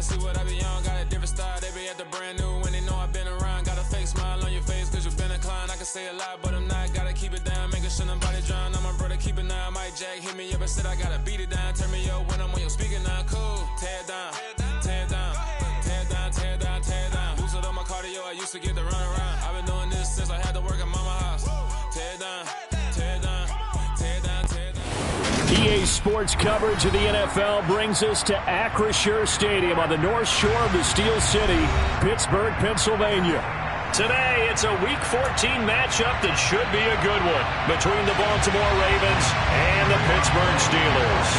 see what I be on. Got a different style, they be at the brand new when they know I've been around. Got a fake smile on your face cause you've been inclined. I can say a lot, but I'm not. Gotta keep it down, making sure nobody drown. I'm my brother, keep it down. Mike Jack hit me up and said I gotta beat it down. Turn me up when I'm on your speaker now. Cool, tear it down, tear it down, tear it down, tear it down, tear it down. Boosted up my cardio, I used to get to run around. I've been doing this since I had to work at mama house. Tear it down, tear it down, tear it down, tear it down. EA Sports coverage of the NFL brings us to Acrisure Stadium on the north shore of the Steel City, Pittsburgh, Pennsylvania. Today, it's a Week 14 matchup that should be a good one between the Baltimore Ravens and the Pittsburgh Steelers.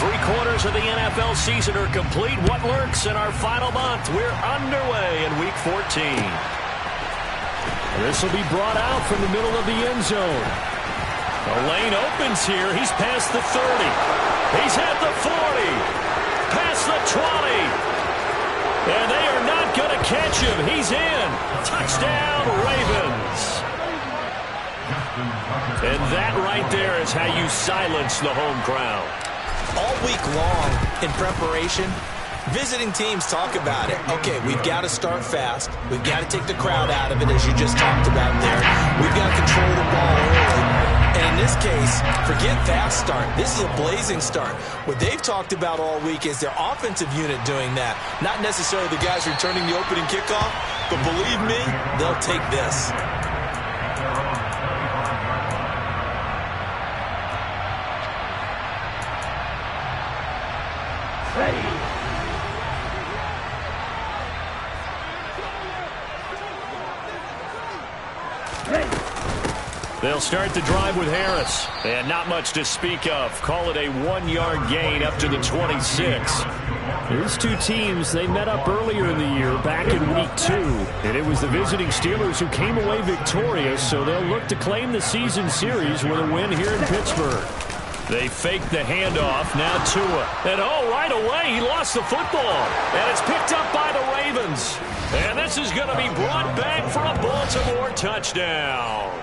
Three-quarters of the NFL season are complete. What lurks in our final month? We're underway in Week 14. This will be brought out from the middle of the end zone. The lane opens here. He's past the 30. He's at the 40. Past the 20. And they are not going to catch him. He's in. Touchdown, Ravens. And that right there is how you silence the home crowd. All week long in preparation, visiting teams talk about it. Okay, we've got to start fast. We've got to take the crowd out of it, as you just talked about there. We've got to control the ball early. And in this case, forget fast start. This is a blazing start. What they've talked about all week is their offensive unit doing that. Not necessarily the guys returning the opening kickoff, but believe me, they'll take this. They'll start the drive with Harris. And not much to speak of. Call it a 1-yard gain up to the 26. These two teams, they met up earlier in the year, back in Week 2. And it was the visiting Steelers who came away victorious, so they'll look to claim the season series with a win here in Pittsburgh. They fake the handoff. Now Tua. And right away, he lost the football. And it's picked up by the Ravens. And this is going to be brought back for a Baltimore touchdown.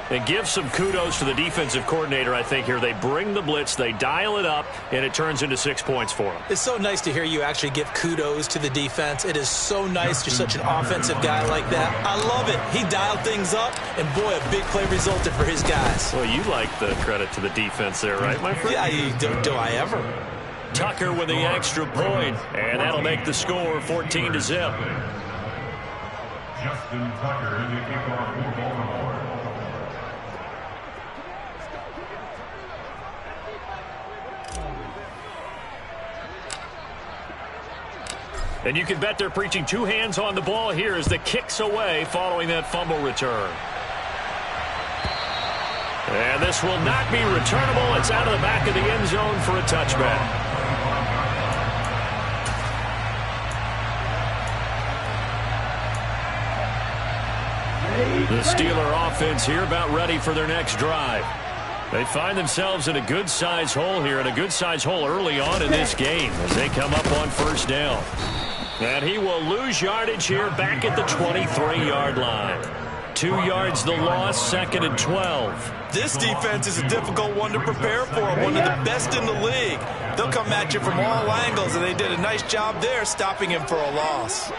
And give some kudos to the defensive coordinator, I think, here. They bring the blitz, they dial it up, and it turns into 6 points for them. It's so nice to hear you actually give kudos to the defense. It is so nice. You're such an offensive guy like that. I love it. He dialed things up, and boy, a big play resulted for his guys. Well, you like the credit to the defense there, right, my friend? Yeah, do I ever? Tucker with the extra point, and that'll make the score 14-0. Justin Tucker in the kickoff for Baltimore. And you can bet they're preaching two hands on the ball here as the kick's away following that fumble return. And this will not be returnable. It's out of the back of the end zone for a touchback. The Steeler offense here about ready for their next drive. They find themselves in a good-size hole here, and a good-size hole early on in this game as they come up on first down. And he will lose yardage here back at the 23-yard line. 2 yards the loss, 2nd and 12. This defense is a difficult one to prepare for, one of the best in the league. They'll come at you from all angles, and they did a nice job there stopping him for a loss.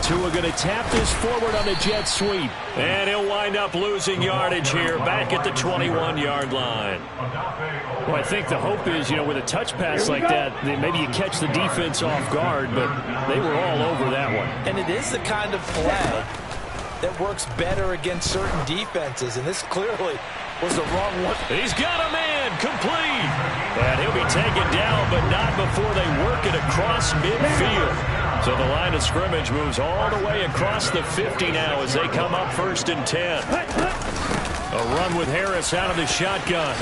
Tua going to tap this forward on the jet sweep. And he'll wind up losing yardage here back at the 21-yard line. Well, I think the hope is, with a touch pass like that, maybe you catch the defense off guard, but they were all over that one. And it is the kind of play that works better against certain defenses, and this clearly was the wrong one. He's got a man complete. And he'll be taken down, but not before they work it across midfield. So the line of scrimmage moves all the way across the 50 now as they come up 1st and 10. A run with Harris out of the shotgun.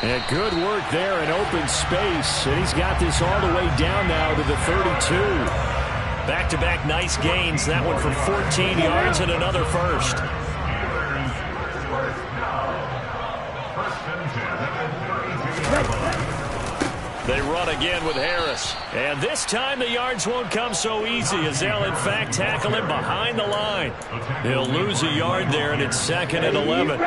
And good work there in open space. And he's got this all the way down now to the 32. Back-to-back nice gains. That one for 14 yards and another first. They run again with Harris. And this time the yards won't come so easy as they'll, in fact, tackle him behind the line. He'll lose a yard there, and it's 2nd and 11.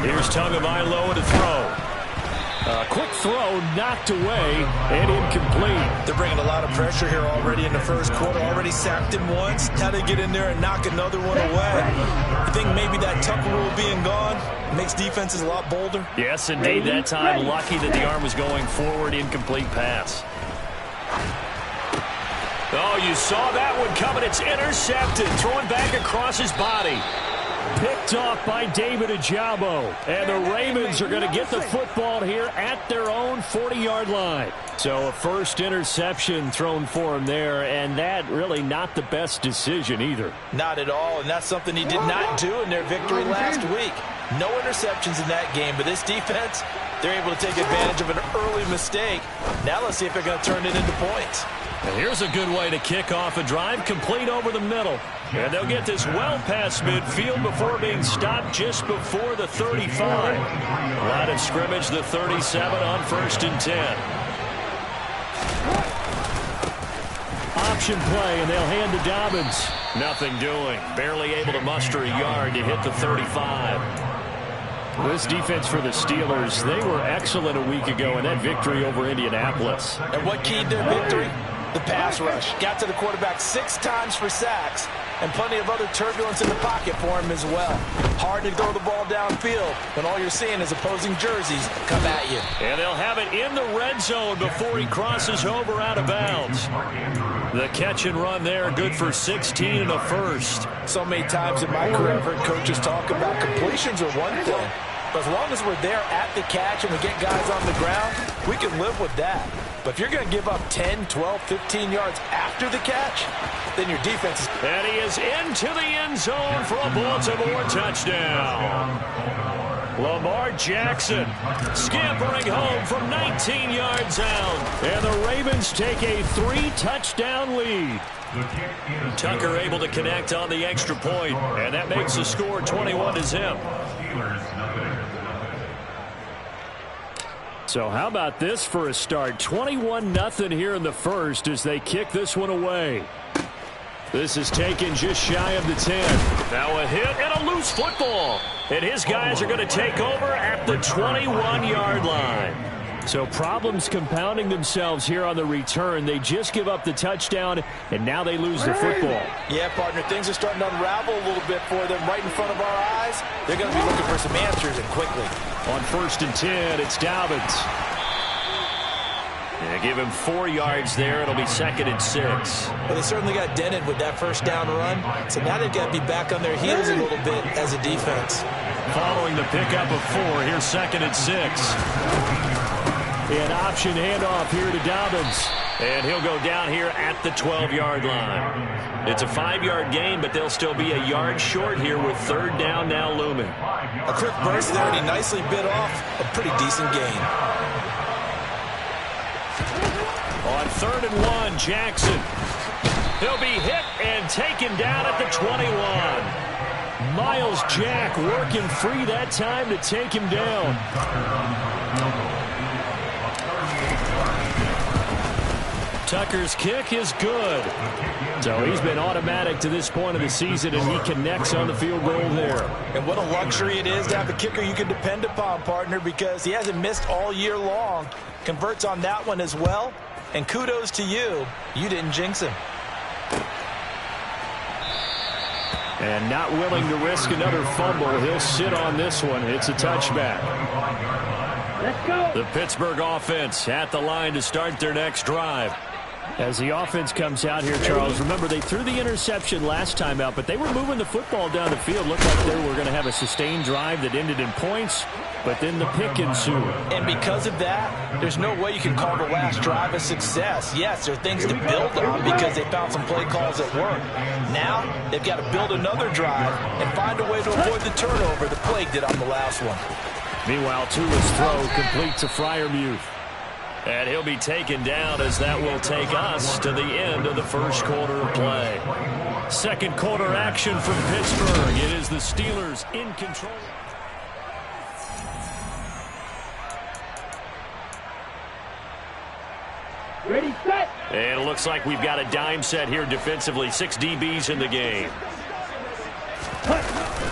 Here's Tagovailoa to throw. A quick throw knocked away and incomplete. They're bringing a lot of pressure here already in the first quarter. Already sacked him once. Now they get in there and knock another one away. You think maybe that Tucker rule being gone makes defenses a lot bolder? Yes, indeed. That time, lucky that the arm was going forward. Incomplete pass. Oh, you saw that one coming. It's intercepted. Throwing back across his body. Picked off by David Ojabo. And the Ravens are going to get the football here at their own 40-yard line. So a first interception thrown for him there, and that really not the best decision either. Not at all, and that's something he did not do in their victory last week. No interceptions in that game, but this defense, they're able to take advantage of an early mistake. Now let's see if they're going to turn it into points. And here's a good way to kick off a drive, complete over the middle. And they'll get this well past midfield before being stopped just before the 35. Line of scrimmage, the 37 on 1st and 10. Option play, and they'll hand to Dobbins. Nothing doing. Barely able to muster a yard to hit the 35. This defense for the Steelers, they were excellent a week ago in that victory over Indianapolis. And what keyed their victory? The pass rush. Got to the quarterback 6 times for sacks, and plenty of other turbulence in the pocket for him as well. Hard to throw the ball downfield when all you're seeing is opposing jerseys come at you. And they'll have it in the red zone before he crosses over out of bounds. The catch and run there, good for 16 and a first. So many times in my career I've heard coaches talk about completions are one thing, but as long as we're there at the catch and we get guys on the ground, we can live with that. But if you're going to give up 10, 12, 15 yards after the catch, then your defense is... And he is into the end zone for a Baltimore touchdown. Lamar Jackson scampering home from 19 yards out. And the Ravens take a 3-touchdown lead. Tucker able to connect on the extra point, and that makes the score 21-0. So how about this for a start? 21-0 here in the first as they kick this one away. This is taken just shy of the 10. Now a hit and a loose football. And his guys are going to take over at the 21-yard line. So problems compounding themselves here on the return. They just give up the touchdown, and now they lose the football. Yeah, partner, things are starting to unravel a little bit for them right in front of our eyes. They're going to be looking for some answers, and quickly. On 1st and 10, it's Dobbins. Yeah, give him 4 yards there. It'll be 2nd and 6. Well, they certainly got dented with that first down run, so now they've got to be back on their heels a little bit as a defense. Following the pickup of 4, here's 2nd and 6. An option handoff here to Dobbins. And he'll go down here at the 12-yard line. It's a 5-yard gain, but they'll still be a yard short here with 3rd down now looming. A quick burst there, and he nicely bit off a pretty decent gain. On 3rd and 1, Jackson. He'll be hit and taken down at the 21. Miles Jack working free that time to take him down. Tucker's kick is good. So he's been automatic to this point of the season, and he connects on the field goal there. And what a luxury it is to have a kicker you can depend upon, partner, because he hasn't missed all year long. Converts on that one as well. And kudos to you. You didn't jinx him. And not willing to risk another fumble. He'll sit on this one. It's a touchback. Let's go. The Pittsburgh offense at the line to start their next drive. As the offense comes out here, Charles, remember they threw the interception last time out, but they were moving the football down the field. Looked like they were going to have a sustained drive that ended in points, but then the pick ensued. And because of that, there's no way you can call the last drive a success. Yes, there are things to build on because they found some play calls that work. Now, they've got to build another drive and find a way to avoid the turnover the Plague did on the last one. Meanwhile, Tua's throw complete to Freiermuth. And he'll be taken down as that will take us to the end of the first quarter of play. Second quarter action from Pittsburgh. It is the Steelers in control. And it looks like we've got a dime set here defensively. 6 DBs in the game.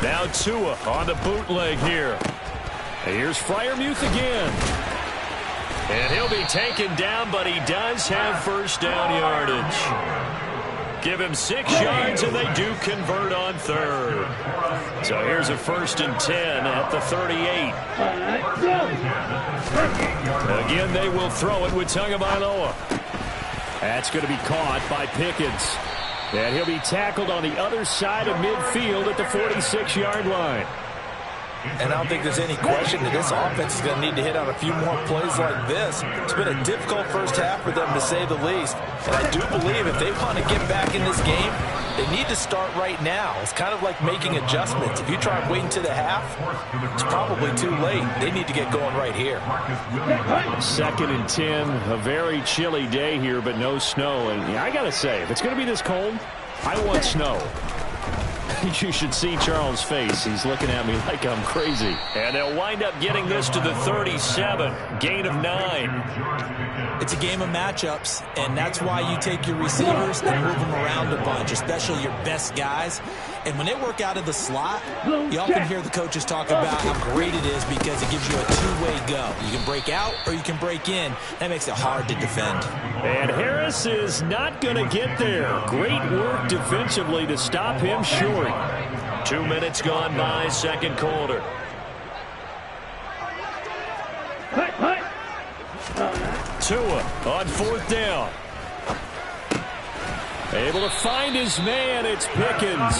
Now Tua on the bootleg here. Here's Freiermuth again. And he'll be taken down, but he does have first down yardage. Give him 6 yards, and they do convert on third. So here's a 1st and 10 at the 38. Again, they will throw it with Tagovailoa. That's going to be caught by Pickens. And he'll be tackled on the other side of midfield at the 46-yard line. And I don't think there's any question that this offense is going to need to hit on a few more plays like this. It's been a difficult first half for them, to say the least. And I do believe if they want to get back in this game, they need to start right now. It's kind of like making adjustments. If you try and wait until the half, it's probably too late. They need to get going right here. 2nd and 10, a very chilly day here, but no snow. And I got to say, if it's going to be this cold, I want snow. You should see Charles' face. He's looking at me like I'm crazy. And they'll wind up getting this to the 37. Gain of 9. It's a game of matchups, and that's why you take your receivers and move them around a bunch, especially your best guys. And when they work out of the slot, you often hear the coaches talk about how great it is because it gives you a two-way go. You can break out or you can break in. That makes it hard to defend. And Harris is not going to get there. Great work defensively to stop him short. 2 minutes gone by, second quarter. Tua on 4th down. Able to find his man, it's Pickens.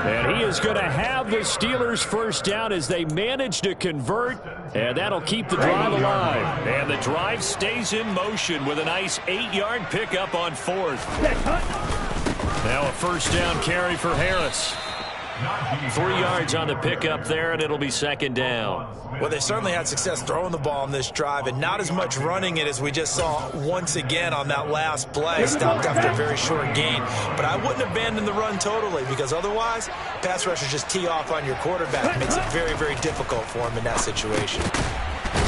And he is going to have the Steelers first down as they manage to convert. And that'll keep the drive alive. And the drive stays in motion with a nice 8-yard pickup on 4th. Now a first down carry for Harris. 3 yards on the pickup there, and it'll be 2nd down. Well, they certainly had success throwing the ball on this drive, and not as much running it as we just saw once again on that last play. Stopped after a very short gain. But I wouldn't abandon the run totally, because otherwise, pass rushers just tee off on your quarterback. It makes it very, very difficult for him in that situation.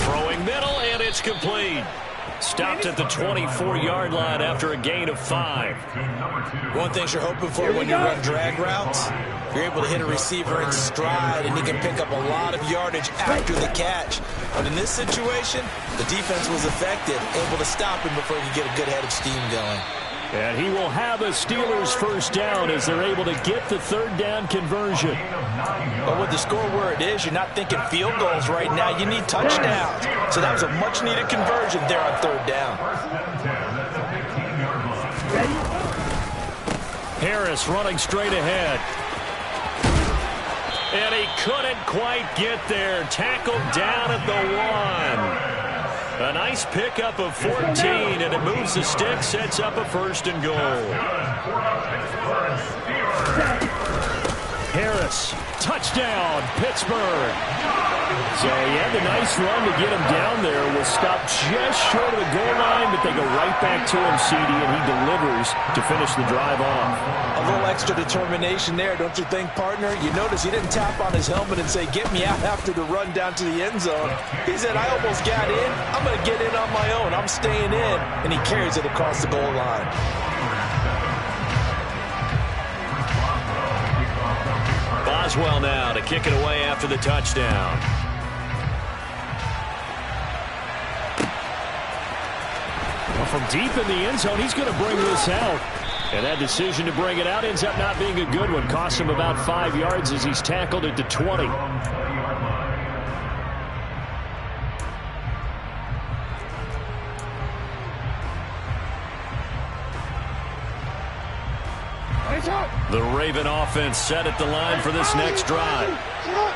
Throwing middle, and it's complete. Stopped at the 24-yard line after a gain of 5. One thing you're hoping for when you run drag routes, you're able to hit a receiver in stride, and he can pick up a lot of yardage after the catch. But in this situation, the defense was effective, able to stop him before he could get a good head of steam going. And he will have a Steelers first down as they're able to get the 3rd down conversion. But with the score where it is, you're not thinking field goals right now. You need touchdowns. So that was a much-needed conversion there on 3rd down. Harris running straight ahead. And he couldn't quite get there. Tackled down at the 1. A nice pickup of 14, and it moves the stick, sets up a 1st and goal. Harris, touchdown, Pittsburgh. So he had the nice run to get him down there. Was stopped just short of the goal line, but they go right back to him, CD, and he delivers to finish the drive off. A little extra determination there, don't you think, partner? You notice he didn't tap on his helmet and say, get me out after the run down to the end zone. He said, I almost got in. I'm going to get in on my own. I'm staying in. And he carries it across the goal line. Boswell now to kick it away after the touchdown. Well, from deep in the end zone, he's going to bring this out. And that decision to bring it out ends up not being a good one. Costs him about 5 yards as he's tackled at the 20. The Raven offense set at the line for this next drive.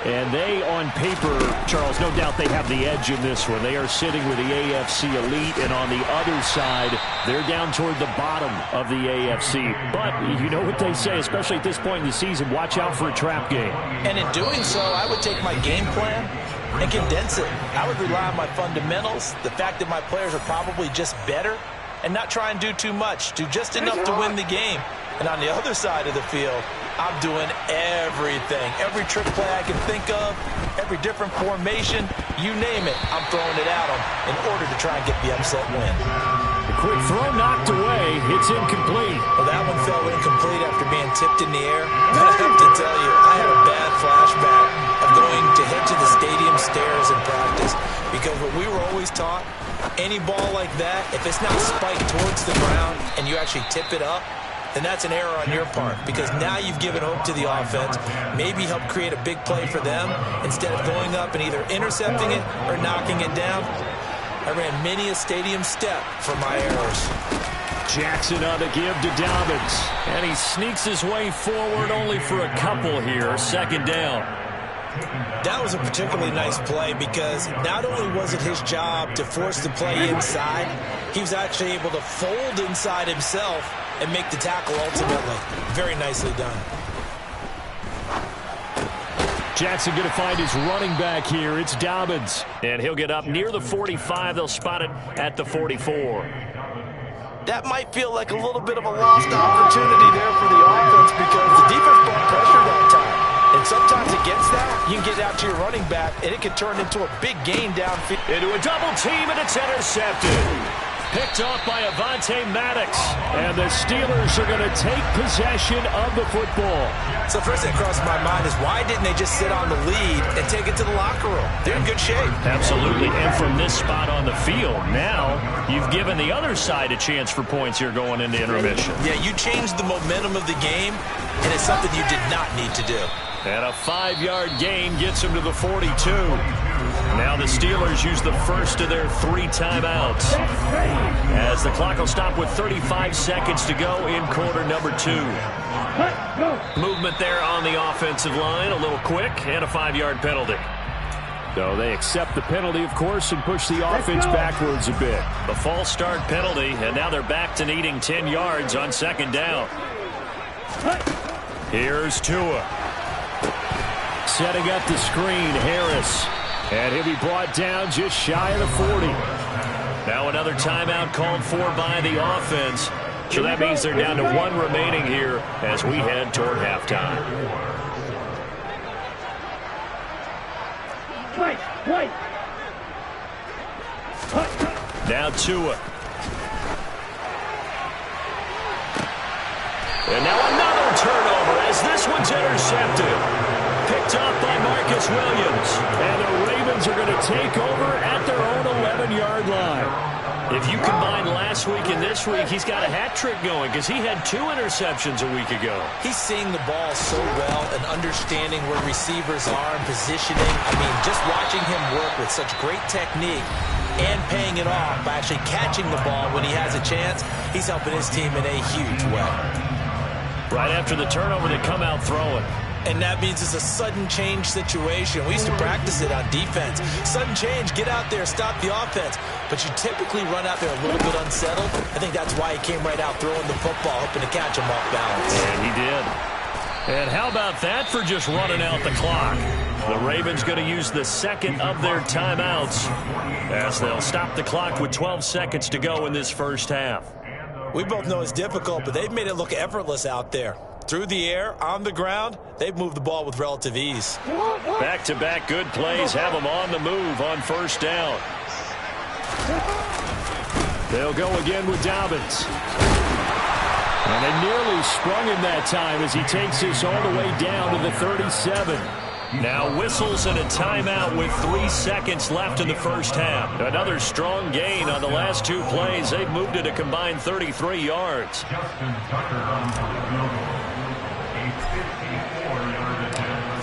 And they, on paper, Charles, no doubt they have the edge in this one. They are sitting with the AFC elite, and on the other side, they're down toward the bottom of the AFC. But you know what they say, especially at this point in the season, watch out for a trap game. And in doing so, I would take my game plan and condense it. I would rely on my fundamentals, the fact that my players are probably just better, and not try and do too much, do just enough to win the game. And on the other side of the field, I'm doing everything. Every trick play I can think of, every different formation, you name it, I'm throwing it at them in order to try and get the upset win. The quick throw knocked away, away. It's incomplete. Well, that one fell incomplete after being tipped in the air. But I have to tell you, I had a bad flashback of going to head to the stadium stairs in practice. Because what we were always taught, any ball like that, if it's not spiked towards the ground and you actually tip it up, then that's an error on your part, because now you've given hope to the offense, maybe help create a big play for them instead of going up and either intercepting it or knocking it down. I ran many a stadium step for my errors. Jackson on the give to Dobbins, and he sneaks his way forward only for a couple here. Second down. That was a particularly nice play because not only was it his job to force the play inside, he was actually able to fold inside himself and make the tackle ultimately. Very nicely done. Jackson going to find his running back here. It's Dobbins. And he'll get up near the 45. They'll spot it at the 44. That might feel like a little bit of a lost opportunity there for the offense because the defense brought pressure that time. And sometimes against that, you can get out to your running back, and it can turn into a big gain downfield. Into a double team, and it's intercepted. Picked off by Avonte Maddox. And the Steelers are going to take possession of the football. So first thing that crossed my mind is why didn't they just sit on the lead and take it to the locker room? They're in good shape. Absolutely. And from this spot on the field, now you've given the other side a chance for points here going into intermission. Yeah, you changed the momentum of the game, and it's something you did not need to do. And a 5-yard gain gets him to the 42. Now the Steelers use the first of their 3 timeouts, as the clock will stop with 35 seconds to go in quarter number 2. Movement there on the offensive line, a little quick, and a 5-yard penalty. So they accept the penalty, of course, and push the offense backwards a bit. The false start penalty, and now they're back to needing 10 yards on second down. Here's Tua. Setting up the screen, Harris. And he'll be brought down just shy of the 40. Now another timeout called for by the offense. So that means they're down to 1 remaining here as we head toward halftime. Now Tua. And now another turnover as this one's intercepted. Picked up by Marcus Williams. And the Ravens are going to take over at their own 11-yard line. If you combine last week and this week, he's got a hat trick going because he had 2 interceptions a week ago. He's seeing the ball so well and understanding where receivers are and positioning. I mean, just watching him work with such great technique and paying it off by actually catching the ball when he has a chance, he's helping his team in a huge way. Right after the turnover, they come out throwing. And that means it's a sudden change situation. We used to practice it on defense. Sudden change, get out there, stop the offense. But you typically run out there a little bit unsettled. I think that's why he came right out throwing the football, hoping to catch him off balance. And he did. And how about that for just running out the clock? The Ravens going to use the second of their timeouts as they'll stop the clock with 12 seconds to go in this first half. We both know it's difficult, but they've made it look effortless out there. Through the air, on the ground, they've moved the ball with relative ease. Back-to-back good plays have them on the move on first down. They'll go again with Dobbins. And they nearly sprung him that time as he takes this all the way down to the 37. Now whistles and a timeout with 3 seconds left in the first half. Another strong gain on the last 2 plays. They've moved it a combined 33 yards. Justin Tucker on the field, a 54-yard attempt.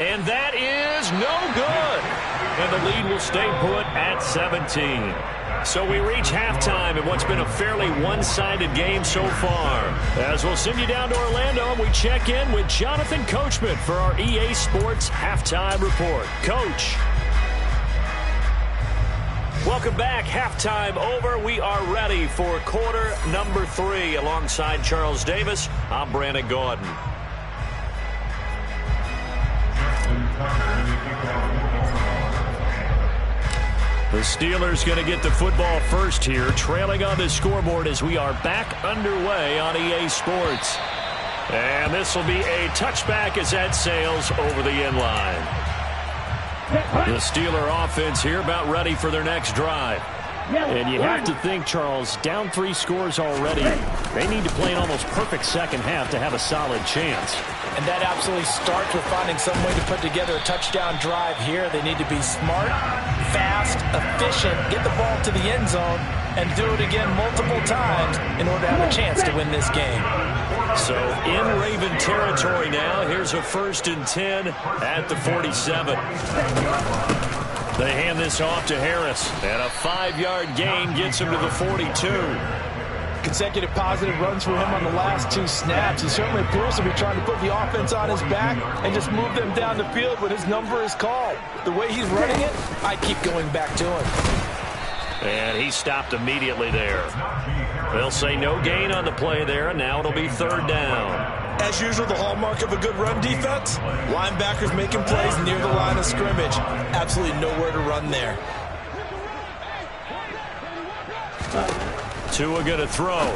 And that is no good. And the lead will stay put at 17. So we reach halftime in what's been a fairly one-sided game so far. As we'll send you down to Orlando, and we check in with Jonathan Coachman for our EA Sports Halftime Report. Coach. Welcome back. Halftime over. We are ready for quarter number 3. Alongside Charles Davis, I'm Brandon Gordon. The Steelers going to get the football first here, trailing on the scoreboard as we are back underway on EA Sports. And this will be a touchback as that sails over the end line. The Steeler offense here about ready for their next drive. And you have to think, Charles, down 3 scores already. They need to play an almost perfect second half to have a solid chance. And that absolutely starts with finding some way to put together a touchdown drive here. They need to be smart, fast, efficient, get the ball to the end zone, and do it again multiple times in order to have a chance to win this game. So in Raven territory now, here's a 1st and 10 at the 47. They hand this off to Harris, and a 5-yard gain gets him to the 42. Consecutive positive runs for him on the last 2 snaps. He certainly appears to be trying to put the offense on his back and just move them down the field when his number is called. The way he's running it, I keep going back to him. And he stopped immediately there. They'll say no gain on the play there, and now it'll be 3rd down. As usual, the hallmark of a good run defense, linebackers making plays near the line of scrimmage. Absolutely nowhere to run there. Tua going to throw.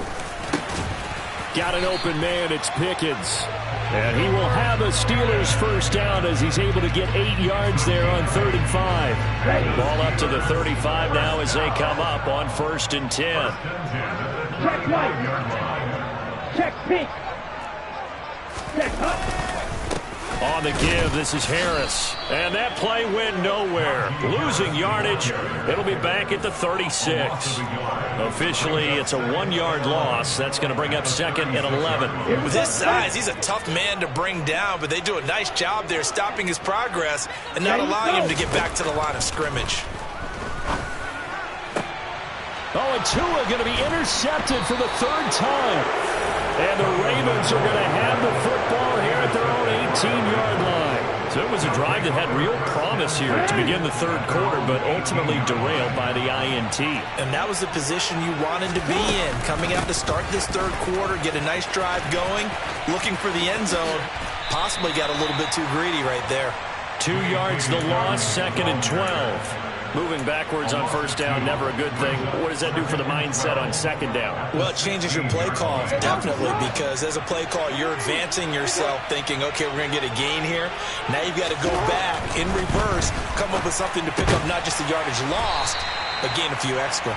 Got an open man, it's Pickens. And he will have a Steelers 1st down as he's able to get 8 yards there on 3rd and 5. Ball up to the 35 now as they come up on 1st and 10. Check right. Check pitch. Check up. On the give, this is Harris. And that play went nowhere. Losing yardage. It'll be back at the 36. Officially, it's a 1-yard loss. That's going to bring up 2nd and 11. With his size, he's a tough man to bring down, but they do a nice job there stopping his progress and not allowing him to get back to the line of scrimmage. Oh, and Tua going to be intercepted for the 3rd time. And the Ravens are going to have the football here at their own 18-yard line. So it was a drive that had real promise here to begin the 3rd quarter, but ultimately derailed by the INT. And that was the position you wanted to be in. Coming out to start this 3rd quarter, get a nice drive going, looking for the end zone. Possibly got a little bit too greedy right there. 2 yards the loss, 2nd and 12. Moving backwards on 1st down, never a good thing. What does that do for the mindset on 2nd down? Well, it changes your play call, definitely, because as a play call, you're advancing yourself thinking, okay, we're going to get a gain here. Now you've got to go back in reverse, come up with something to pick up not just the yardage lost, but gain a few extra.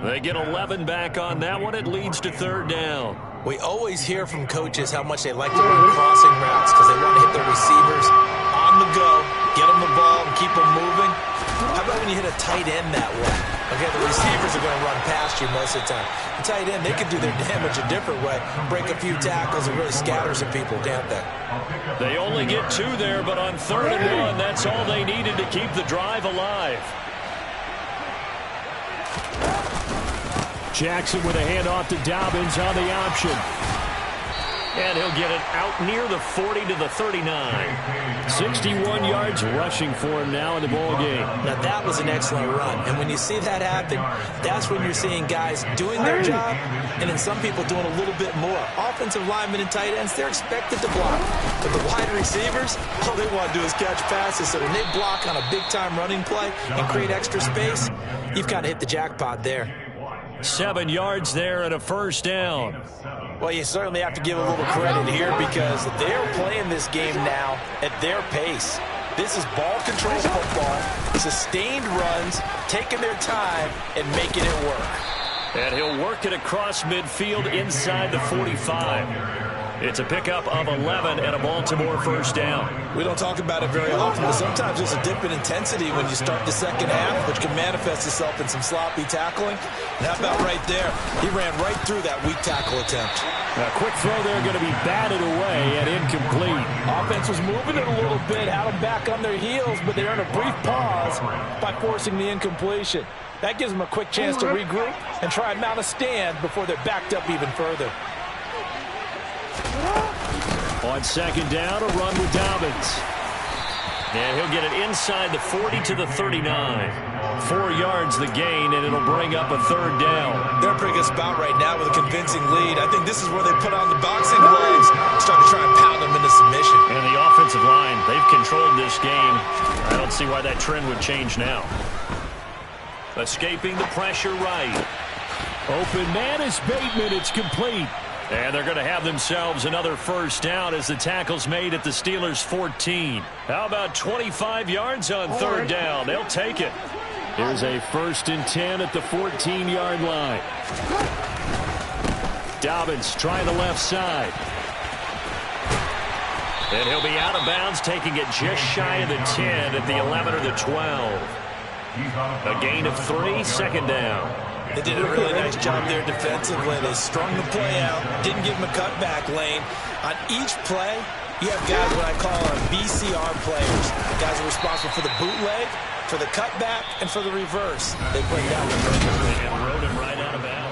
They get 11 back on that one. It leads to 3rd down. We always hear from coaches how much they like to run crossing routes because they want to hit their receivers on the go, get them the ball, and keep them moving. How about when you hit a tight end that way? Okay, the receivers are going to run past you most of the time. The tight end, they can do their damage a different way, break a few tackles and really scatter some people, can't they? They only get 2 there, but on 3rd and 1, that's all they needed to keep the drive alive. Jackson with a handoff to Dobbins on the option. And he'll get it out near the 40 to the 39. 61 yards rushing for him now in the ball game. Now that was an excellent run. And when you see that happen, that's when you're seeing guys doing their job and then some people doing a little bit more. Offensive linemen and tight ends, they're expected to block. But the wide receivers, all they want to do is catch passes. So when they block on a big-time running play and create extra space, you've kind of hit the jackpot there. 7 yards there and a 1st down. Well, you certainly have to give a little credit here because they're playing this game now at their pace. This is ball control football, sustained runs, taking their time, and making it work. And he'll work it across midfield inside the 45. It's a pickup of 11 and a Baltimore 1st down. We don't talk about it very often, but sometimes there's a dip in intensity when you start the second half, which can manifest itself in some sloppy tackling. And how about right there? He ran right through that weak tackle attempt. A quick throw there going to be batted away and incomplete. Offense was moving it a little bit, had them back on their heels, but they earned a brief pause by forcing the incompletion. That gives them a quick chance to regroup and try and mount a stand before they're backed up even further. On 2nd down, a run with Dobbins. And he'll get it inside the 40 to the 39. 4 yards the gain, and it'll bring up a 3rd down. They're a pretty good spot right now with a convincing lead. I think this is where they put on the boxing gloves, start to try and pound them into submission. And the offensive line, they've controlled this game. I don't see why that trend would change now. Escaping the pressure right. Open man is Bateman. It's complete. And they're going to have themselves another 1st down as the tackle's made at the Steelers' 14. How about 25 yards on 3rd down? They'll take it. Here's a 1st and 10 at the 14-yard line. Dobbins trying the left side. And he'll be out of bounds, taking it just shy of the 10 at the 11 or the 12. A gain of 3, 2nd down. They did a really nice job there defensively. They strung the play out, didn't give him a cutback lane. On each play, you have guys what I call VCR players. Guys are responsible for the bootleg, for the cutback, and for the reverse. They played down the perfectly. And rode him right out of bounds.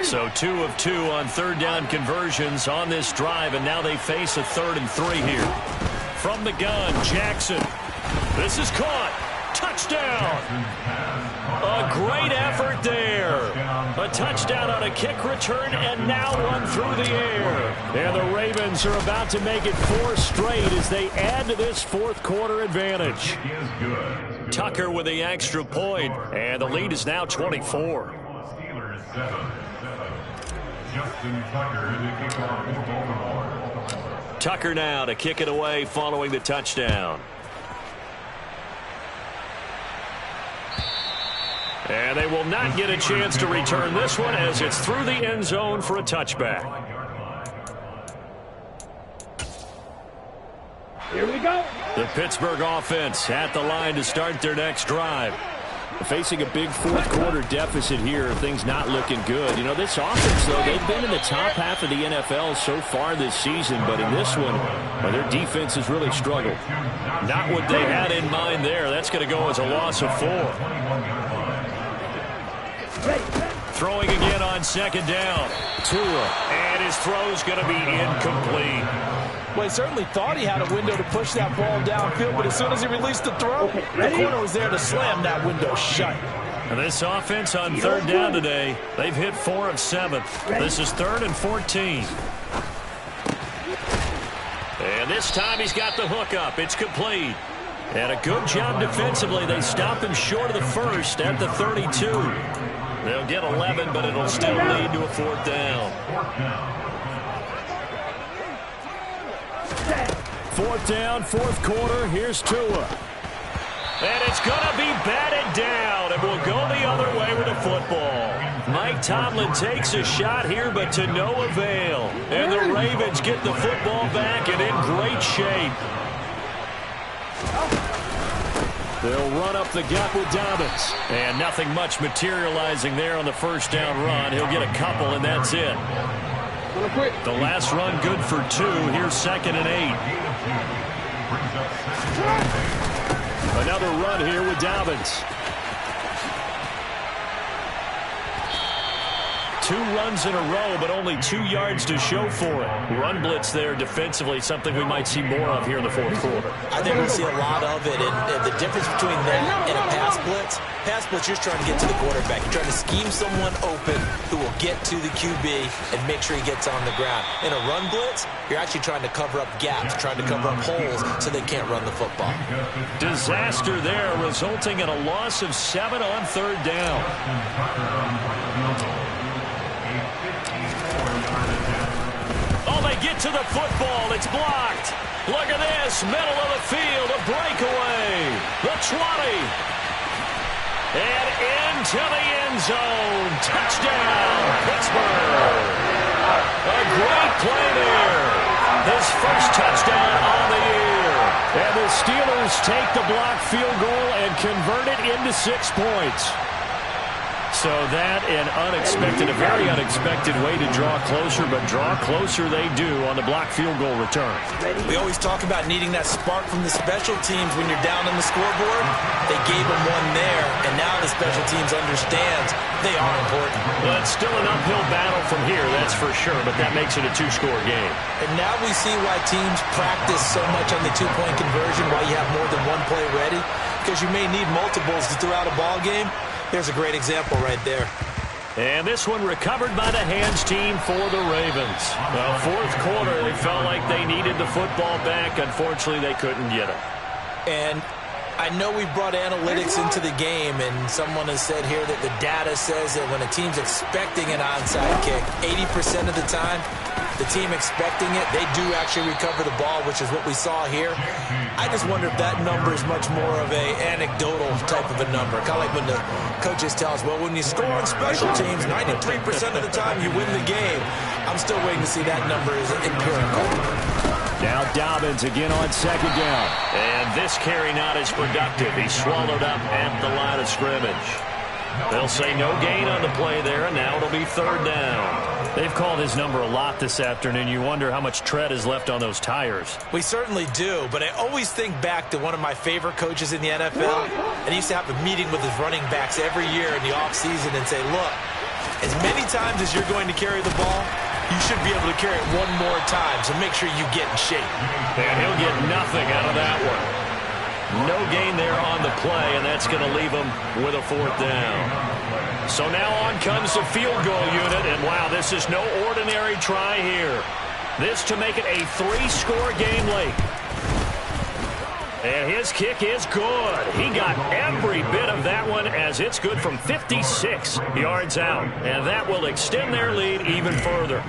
So 2 of 2 on 3rd down conversions on this drive, and now they face a 3rd and 3 here. From the gun, Jackson. This is caught. Touchdown. A great effort there. A touchdown on a kick return, and now one through the air. And the Ravens are about to make it 4 straight as they add to this 4th quarter advantage. Tucker with the extra point, and the lead is now 24. Tucker now to kick it away following the touchdown. And they will not get a chance to return this one as it's through the end zone for a touchback. Here we go. The Pittsburgh offense at the line to start their next drive. Facing a big 4th quarter deficit here, things not looking good. You know, this offense, though, they've been in the top half of the NFL so far this season, but in this one, well, their defense has really struggled. Not what they had in mind there. That's going to go as a loss of 4. Throwing again on 2nd down. Tua, and his throw's going to be incomplete. Well, he certainly thought he had a window to push that ball downfield, but as soon as he released the throw, the corner was there to slam that window shut. And this offense on 3rd down today, they've hit 4 of 7. This is 3rd and 14. And this time he's got the hook up. It's complete. And a good job defensively. They stop him short of the 1st at the 32. They'll get 11, but it'll still lead to a 4th down. 4th down, 4th quarter. Here's Tua. And it's going to be batted down, and will go the other way with the football. Mike Tomlin takes a shot here, but to no avail. And the Ravens get the football back and in great shape. They'll run up the gut with Dobbins. And nothing much materializing there on the 1st down run. He'll get a couple, and that's it. The last run good for 2. Here's 2nd and 8. Another run here with Dobbins. 2 runs in a row, but only 2 yards to show for it. Run blitz there defensively, something we might see more of here in the 4th quarter. I think we'll see a lot of it, and the difference between that and a pass blitz, you're trying to get to the quarterback. You're trying to scheme someone open who will get to the QB and make sure he gets on the ground. In a run blitz, you're actually trying to cover up gaps, trying to cover up holes so they can't run the football. Disaster there, resulting in a loss of 7 on 3rd down. Oh, they get to the football. It's blocked. Look at this. Middle of the field. A breakaway. The 20. And into the end zone. Touchdown, Pittsburgh. A great play there. His first touchdown on the year. And the Steelers take the blocked field goal and convert it into 6 points. So that an unexpected, a very unexpected way to draw closer, but draw closer they do on the blocked field goal return. We always talk about needing that spark from the special teams when you're down on the scoreboard. They gave them one there, and now the special teams understands they are important. Well, it's still an uphill battle from here, that's for sure, but that makes it a 2-score game. And now we see why teams practice so much on the 2-point conversion, why you have more than one play ready, because you may need multiples throughout a ball game. There's a great example right there. And this one recovered by the hands team for the Ravens. Well, 4th quarter, they felt like they needed the football back. Unfortunately, they couldn't get it. And I know we brought analytics into the game, and someone has said here that the data says that when a team's expecting an onside kick, 80% of the time, the team expecting it, they do actually recover the ball, which is what we saw here. I just wonder if that number is much more of a anecdotal type of a number. Kind of like when the coaches tell us, well, when you score on special teams, 93% of the time you win the game. I'm still waiting to see that number is empirical. Now Dobbins again on second down. And this carry not as productive. He's swallowed up at the line of scrimmage. They'll say no gain on the play there, and now it'll be third down. They've called his number a lot this afternoon. You wonder how much tread is left on those tires. We certainly do, but I always think back to one of my favorite coaches in the NFL, and he used to have a meeting with his running backs every year in the offseason and say, look, as many times as you're going to carry the ball, you should be able to carry it one more time, so make sure you get in shape. And he'll get nothing out of that one. No gain there on the play, and that's going to leave him with a fourth down. So now on comes the field goal unit, and wow, this is no ordinary try here. This to make it a 3-score game late. And his kick is good. He got every bit of that one as it's good from 56 yards out. And that will extend their lead even further.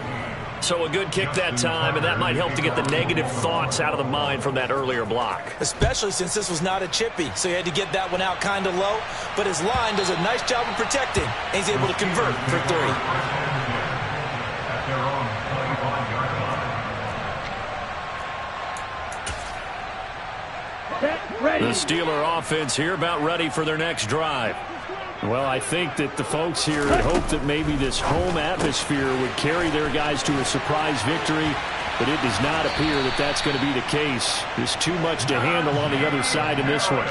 So a good kick that time, and that might help to get the negative thoughts out of the mind from that earlier block. Especially since this was not a chippy, so he had to get that one out kind of low. But his line does a nice job of protecting, and he's able to convert for 3. At their own 25-yard line. The Steeler offense here about ready for their next drive. Well, I think that the folks here had hoped that maybe this home atmosphere would carry their guys to a surprise victory, but it does not appear that that's going to be the case. There's too much to handle on the other side in this one.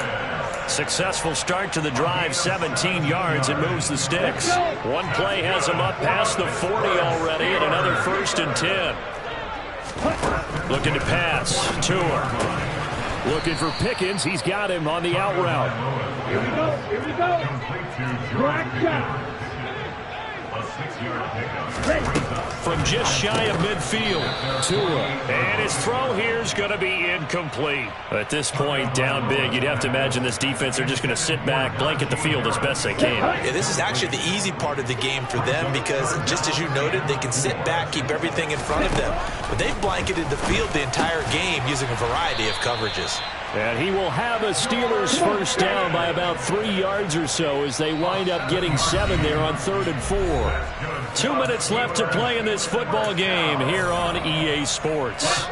Successful start to the drive, 17 yards, and moves the sticks. One play has them up past the 40 already, and another 1st and 10. Looking to pass. Tua. Looking for Pickens. He's got him on the out route. Here we go. Black shot. A 6-yard pickup. From just shy of midfield, Tua. And his throw here is going to be incomplete. At this point, down big, you'd have to imagine this defense are just going to sit back, blanket the field as best they can. Yeah, this is actually the easy part of the game for them because, just as you noted, they can sit back, keep everything in front of them. But they've blanketed the field the entire game using a variety of coverages. And he will have a Steelers first down by about 3 yards or so as they wind up getting 7 there on 3rd and 4. 2 minutes left to play in this football game here on EA Sports.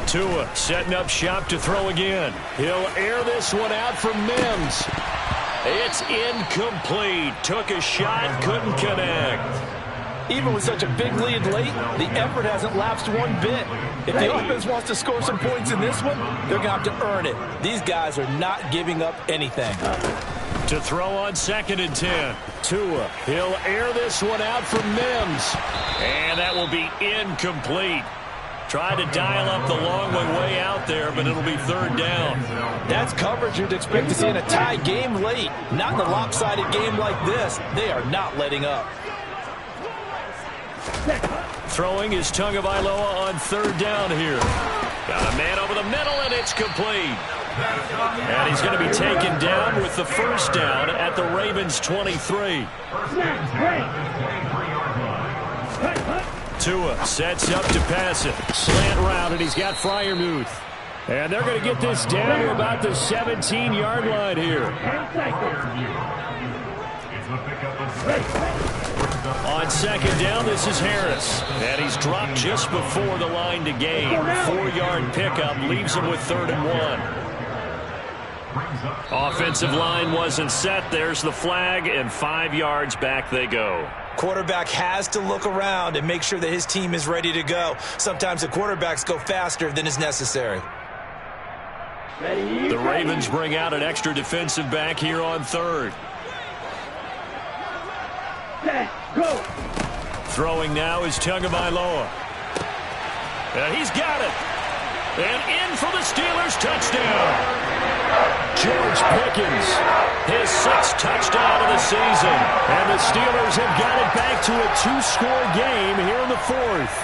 Tua setting up shop to throw again. He'll air this one out for Mims. It's incomplete. Took a shot, couldn't connect. Even with such a big lead late, the effort hasn't lapsed one bit. If the offense wants to score some points in this one, they're going to have to earn it. These guys are not giving up anything. To throw on 2nd and 10. Tua, he'll air this one out for Mims. And that will be incomplete. Tried to dial up the long one way out there, but it'll be 3rd down. That's coverage you'd expect to see in a tie game late. Not in a lopsided game like this. They are not letting up. Throwing is Tagovailoa on 3rd down here. Got a man over the middle, and it's complete. And he's going to be taken down with the first down at the Ravens' 23. Tua sets up to pass it. Slant route, and he's got Freiermuth. And they're going to get this down to about the 17-yard line here. On 2nd down, this is Harris. And he's dropped just before the line to gain. 4-yard pickup leaves him with 3rd and 1. Offensive line wasn't set. There's the flag, and 5 yards back they go. Quarterback has to look around and make sure that his team is ready to go. Sometimes the quarterbacks go faster than is necessary. The Ravens bring out an extra defensive back here on 3rd. Go. Throwing now is Tagovailoa. He's got it. And in for the Steelers touchdown. George Pickens, his 6th touchdown of the season. And the Steelers have got it back to a 2-score game here in the 4th.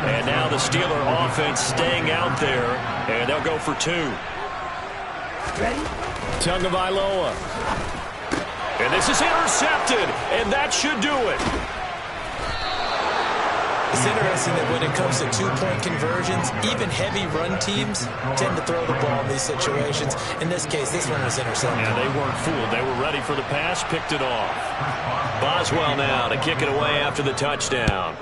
And now the Steeler offense staying out there, and they'll go for 2. Tagovailoa. And this is intercepted, and that should do it. It's interesting that when it comes to 2-point conversions, even heavy run teams tend to throw the ball in these situations. In this case, this one was intercepted. Yeah, they weren't fooled. They were ready for the pass, picked it off. Boswell now to kick it away after the touchdown.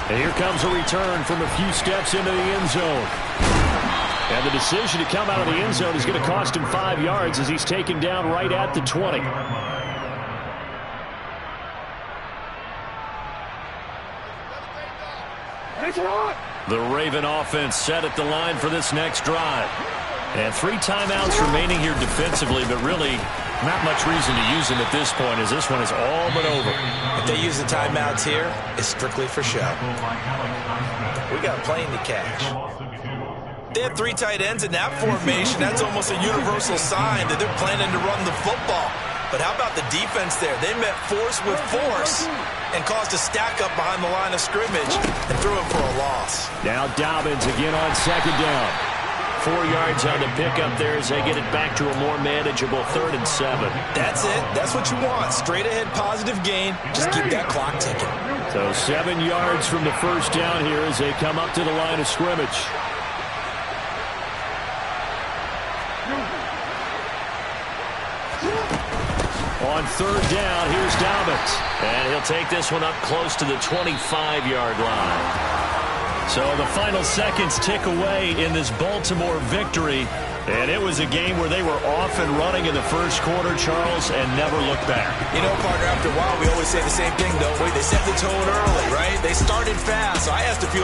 And here comes a return from a few steps into the end zone. And the decision to come out of the end zone is going to cost him 5 yards as he's taken down right at the 20. The Raven offense set at the line for this next drive. And 3 timeouts remaining here defensively, but really not much reason to use them at this point as this one is all but over. If they use the timeouts here, it's strictly for show. We got a plane to catch. They have 3 tight ends in that formation. That's almost a universal sign that they're planning to run the football. But how about the defense there? They met force with force and caused a stack up behind the line of scrimmage and threw it for a loss. Now Dobbins again on 2nd down. 4 yards on the pickup there as they get it back to a more manageable 3rd and 7. That's it. That's what you want. Straight ahead positive gain. Just keep that clock ticking. So 7 yards from the first down here as they come up to the line of scrimmage. On 3rd down, here's Dobbins. And he'll take this one up close to the 25-yard line. So the final seconds tick away in this Baltimore victory. And it was a game where they were off and running in the first quarter, Charles, and never looked back. You know, partner, after a while, we always say the same thing, don't we? They set the tone early, right? They started fast. So I asked a few